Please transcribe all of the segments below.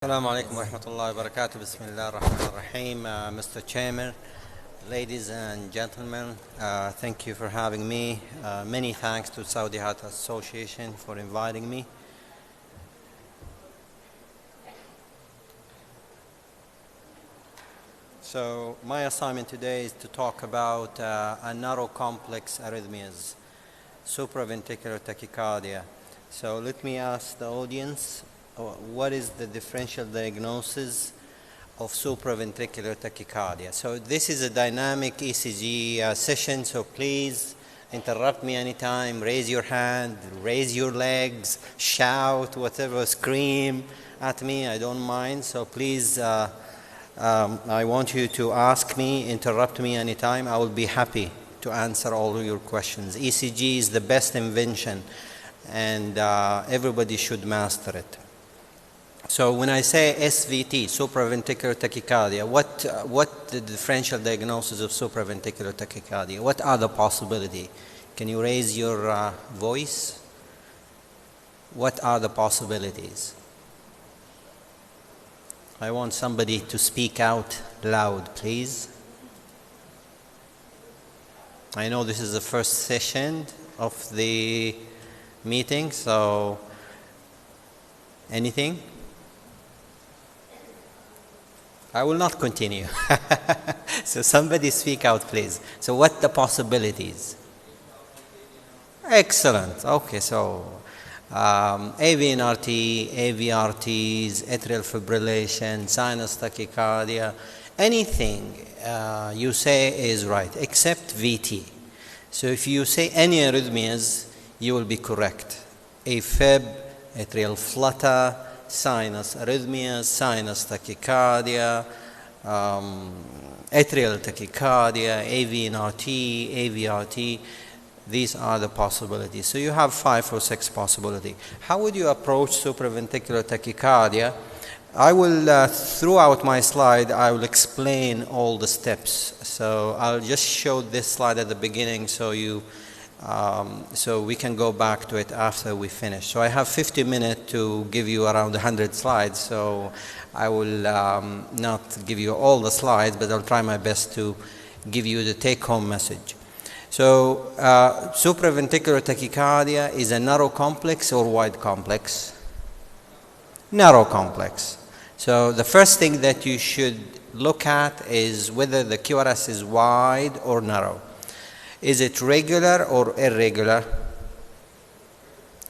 Assalamu alaikum wa rahmatullahi wa barakatuh. Bismillah ar-Rahman ar-Rahim. Mr. Chairman, ladies and gentlemen, thank you for having me. Many thanks to Saudi Heart Association for inviting me. So my assignment today is to talk about a narrow complex arrhythmias, supraventricular tachycardia. So let me ask the audience, what is the differential diagnosis of supraventricular tachycardia? So this is a dynamic ECG session, so please interrupt me anytime, raise your hand, raise your legs, shout, whatever, scream at me, I don't mind. So please, I want you to ask me, interrupt me anytime. I will be happy to answer all your questions. ECG is the best invention, and everybody should master it. So when I say SVT, supraventricular tachycardia, what the differential diagnosis of supraventricular tachycardia? What are the possibilities? Can you raise your voice? What are the possibilities? I want somebody to speak out loud, please. I know this is the first session of the meeting, so anything? I will not continue. So somebody speak out, please. So what the possibilities? Excellent. Okay, so AVNRT, AVRTs, atrial fibrillation, sinus tachycardia, anything you say is right, except VT. So if you say any arrhythmias, you will be correct. AFib, atrial flutter, sinus arrhythmias, sinus tachycardia, atrial tachycardia, AVNRT, AVRT. These are the possibilities. So you have 5 or 6 possibilities. How would you approach supraventricular tachycardia? I will, throughout my slide, I will explain all the steps. So I'll just show this slide at the beginning so you so we can go back to it after we finish. So I have 50 minutes to give you around 100 slides, so I will not give you all the slides, but I'll try my best to give you the take-home message. So supraventricular tachycardia is a narrow complex or wide complex? Narrow complex. So the first thing that you should look at is whether the QRS is wide or narrow. Is it regular or irregular?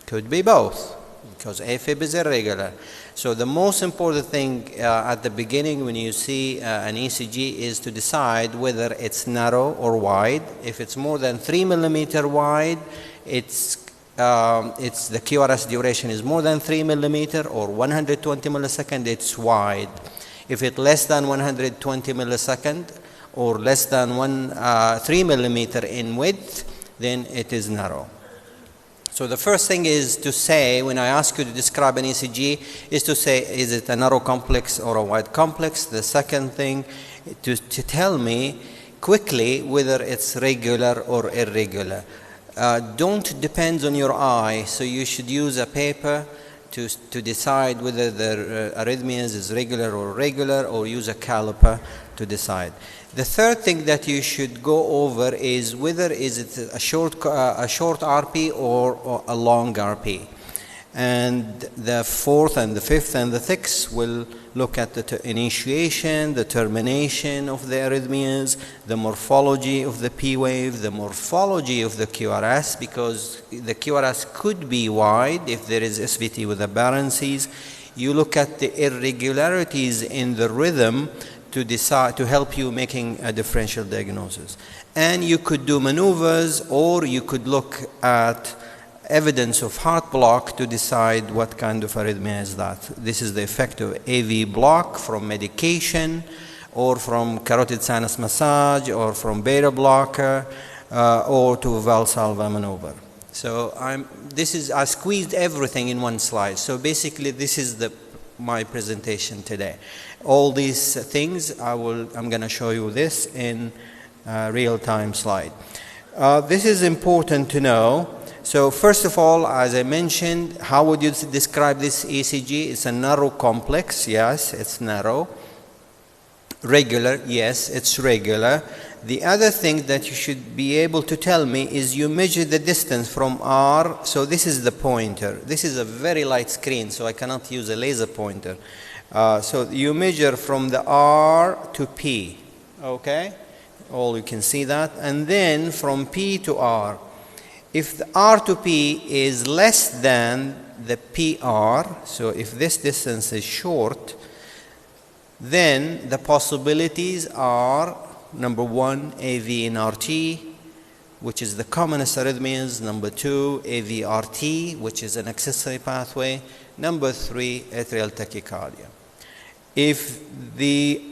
Could be both, because AFib is irregular. So the most important thing at the beginning when you see an ECG is to decide whether it's narrow or wide. If it's more than 3 millimeter wide, it's the QRS duration is more than 3 millimeter or 120 millisecond, it's wide. If it's less than 120 millisecond, or less than 3 millimeter in width, then it is narrow. So the first thing is to say, when I ask you to describe an ECG, is to say, is it a narrow complex or a wide complex? The second thing, to tell me quickly whether it's regular or irregular. Don't depend on your eye, so you should use a paper to decide whether the arrhythmias is regular or irregular, or use a caliper to decide. The third thing that you should go over is whether is it a short RP or a long RP. And the fourth and the fifth and the sixth will look at the initiation, the termination of the arrhythmias, the morphology of the P wave, the morphology of the QRS, because the QRS could be wide if there is SVT with aberrancies. You look at the irregularities in the rhythm to decide, to help you making a differential diagnosis. And you could do maneuvers, or you could look at evidence of heart block to decide what kind of arrhythmia is that. This is the effect of AV block from medication, or from carotid sinus massage, or from beta blocker, or to Valsalva maneuver. So I squeezed everything in one slide. So basically this is my presentation today. All these things I'm going to show you this in real-time slide. This is important to know So first of all, as I mentioned, how would you describe this ECG? It's a narrow complex. Yes, it's narrow. Regular. Yes, it's regular. The other thing that you should be able to tell me is you measure the distance from R. So this is the pointer. This is a very light screen, so I cannot use a laser pointer. So you measure from the R to P. Okay? All you can see that. And then from P to R. If the R to P is less than the PR, so if this distance is short, then the possibilities are number 1, AV in RT, which is the commonest arrhythmias. Number 2, AVRT, which is an accessory pathway. Number 3, atrial tachycardia. If the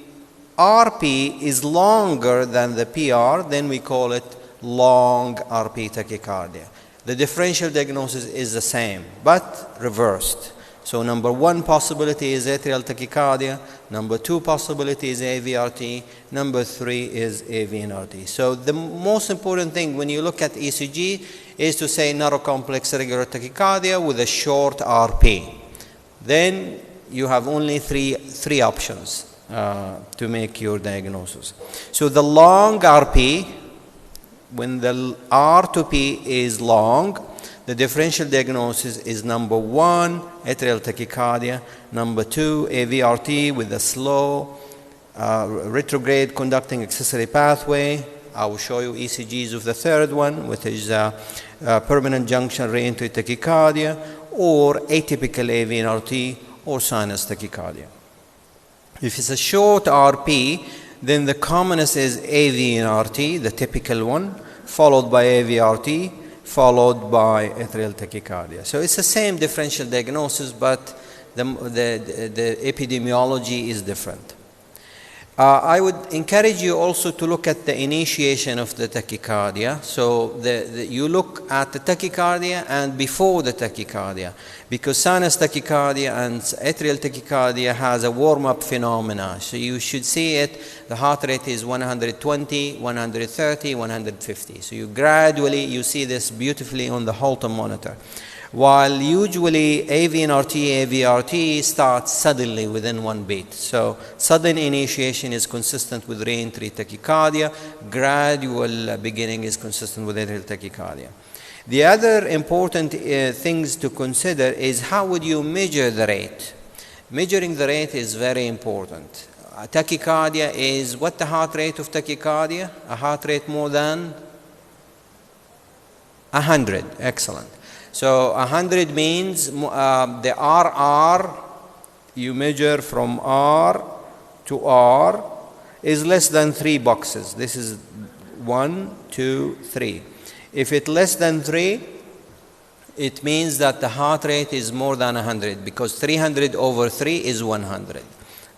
RP is longer than the PR, then we call it long RP tachycardia. The differential diagnosis is the same, but reversed. So number 1 possibility is atrial tachycardia. Number 2 possibility is AVRT. Number 3 is AVNRT. So the most important thing when you look at ECG is to say narrow complex regular tachycardia with a short RP. Then you have only three options to make your diagnosis. So the long RP, when the R to P is long, the differential diagnosis is number 1, atrial tachycardia. Number 2, AVRT with a slow retrograde conducting accessory pathway. I will show you ECGs of the third one, which is permanent junction reentry tachycardia, or atypical AVNRT, or sinus tachycardia. If it's a short RP, then the commonest is AVNRT, the typical one, followed by AVRT, followed by atrial tachycardia. So it's the same differential diagnosis, but the epidemiology is different. I would encourage you also to look at the initiation of the tachycardia. So you look at the tachycardia and before the tachycardia, because sinus tachycardia and atrial tachycardia has a warm-up phenomena. So you should see it. The heart rate is 120, 130, 150. So you see this beautifully on the Holter monitor. While usually AVNRT, AVRT starts suddenly within 1 beat. So sudden initiation is consistent with reentry tachycardia. Gradual beginning is consistent with atrial tachycardia. The other important things to consider is how would you measure the rate? Measuring the rate is very important. Tachycardia is what the heart rate of tachycardia? A heart rate more than 100. Excellent. So 100 means the RR, you measure from R to R, is less than 3 boxes. This is 1, 2, 3. If it's less than 3, it means that the heart rate is more than 100, because 300 over 3 is 100.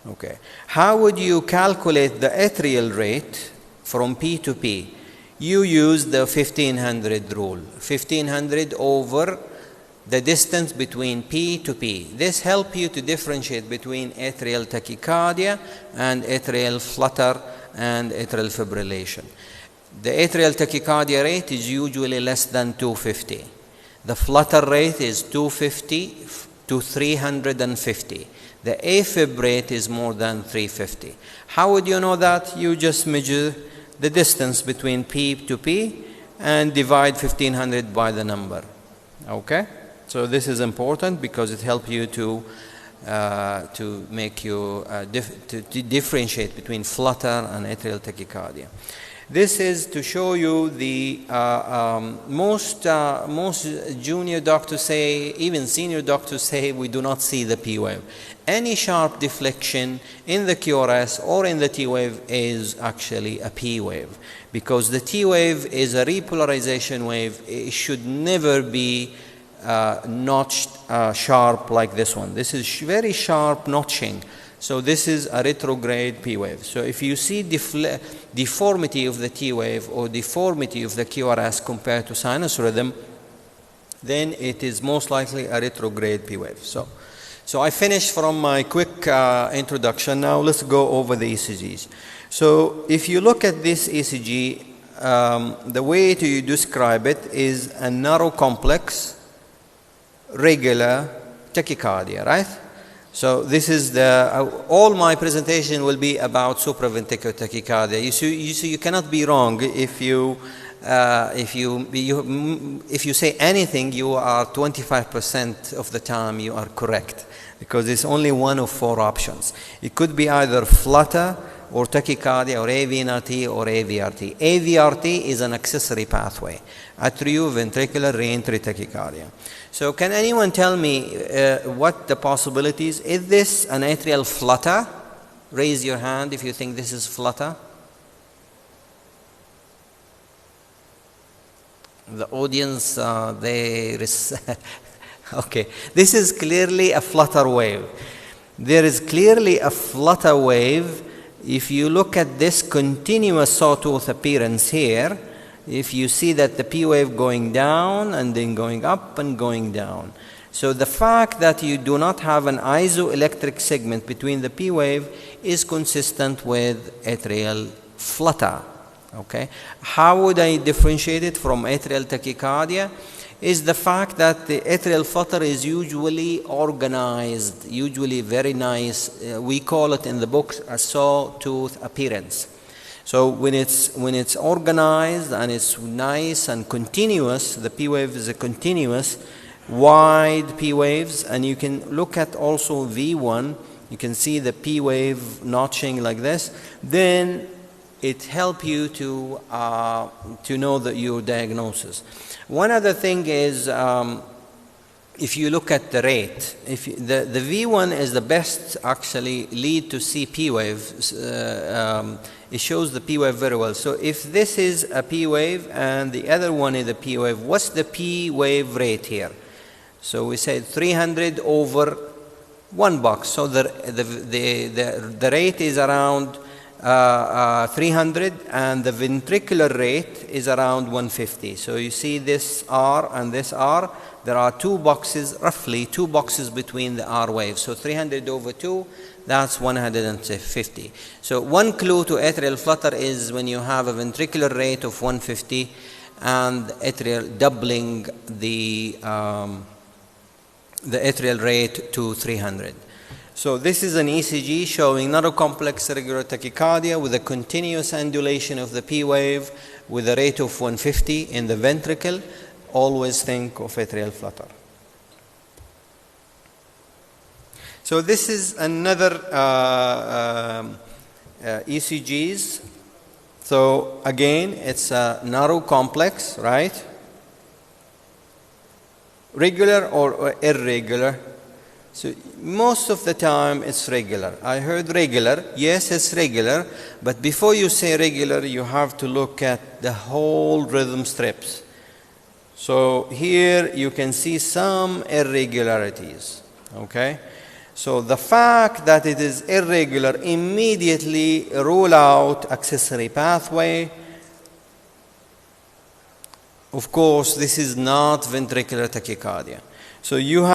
Okay. How would you calculate the atrial rate from P to P? You use the 1500 rule. 1500 over the distance between P to P. This helps you to differentiate between atrial tachycardia and atrial flutter and atrial fibrillation. The atrial tachycardia rate is usually less than 250. The flutter rate is 250 to 350. The AFib rate is more than 350. How would you know that? You just measure the distance between P to P and divide 1500 by the number. Okay? So this is important because it helps you to make you to differentiate between flutter and atrial tachycardia. This is to show you the most junior doctors say, even senior doctors say, we do not see the P wave. Any sharp deflection in the QRS or in the T wave is actually a P wave, because the T wave is a repolarization wave. It should never be notched sharp like this one. This is very sharp notching. So this is a retrograde P wave. So if you see deformity of the T wave or deformity of the QRS compared to sinus rhythm, then it is most likely a retrograde P wave. So I finished from my quick introduction. Now let's go over the ECGs. So if you look at this ECG, the way to describe it is a narrow complex regular tachycardia, right? So this is all my presentation will be about supraventricular tachycardia. You see, you cannot be wrong if you say anything. You are 25% of the time you are correct, because it's only one of 4 options. It could be either flutter or tachycardia or AVNRT or AVRT. AVRT is an accessory pathway, atrioventricular reentry tachycardia. So can anyone tell me what the possibilities? Is this an atrial flutter? Raise your hand if you think this is flutter. The audience, okay, this is clearly a flutter wave. There is clearly a flutter wave. If you look at this continuous sawtooth appearance here, if you see that the P wave going down and then going up and going down. So the fact that you do not have an isoelectric segment between the P wave is consistent with atrial flutter. Okay, how would I differentiate it from atrial tachycardia? Is the fact that the atrial flutter is usually organized, usually very nice. We call it in the books a sawtooth appearance. So when it's organized and it's nice and continuous, the P wave is a continuous, wide P waves, and you can look at also V1. You can see the P wave notching like this. Then it helps you to know your diagnosis. One other thing is, if you look at the rate, the V1 is the best actually lead to see P wave. It shows the P wave very well. So if this is a P wave and the other one is a P wave, what's the P wave rate here? So we say 300 over 1 box. So the rate is around 300, and the ventricular rate is around 150. So you see this R and this R, there are 2 boxes, roughly 2 boxes between the R waves. So 300 over 2, that's 150. So one clue to atrial flutter is when you have a ventricular rate of 150 and atrial doubling the atrial rate to 300. So this is an ECG showing narrow complex regular tachycardia with a continuous undulation of the P wave with a rate of 150 in the ventricle. Always think of atrial flutter. So this is another ECGs. So again, it's a narrow complex, right? Regular or irregular? So most of the time it's regular. I heard regular. Yes, it's regular. But before you say regular, you have to look at the whole rhythm strips. So here you can see some irregularities. Okay? So the fact that it is irregular immediately rule out accessory pathway. Of course, this is not ventricular tachycardia. So you have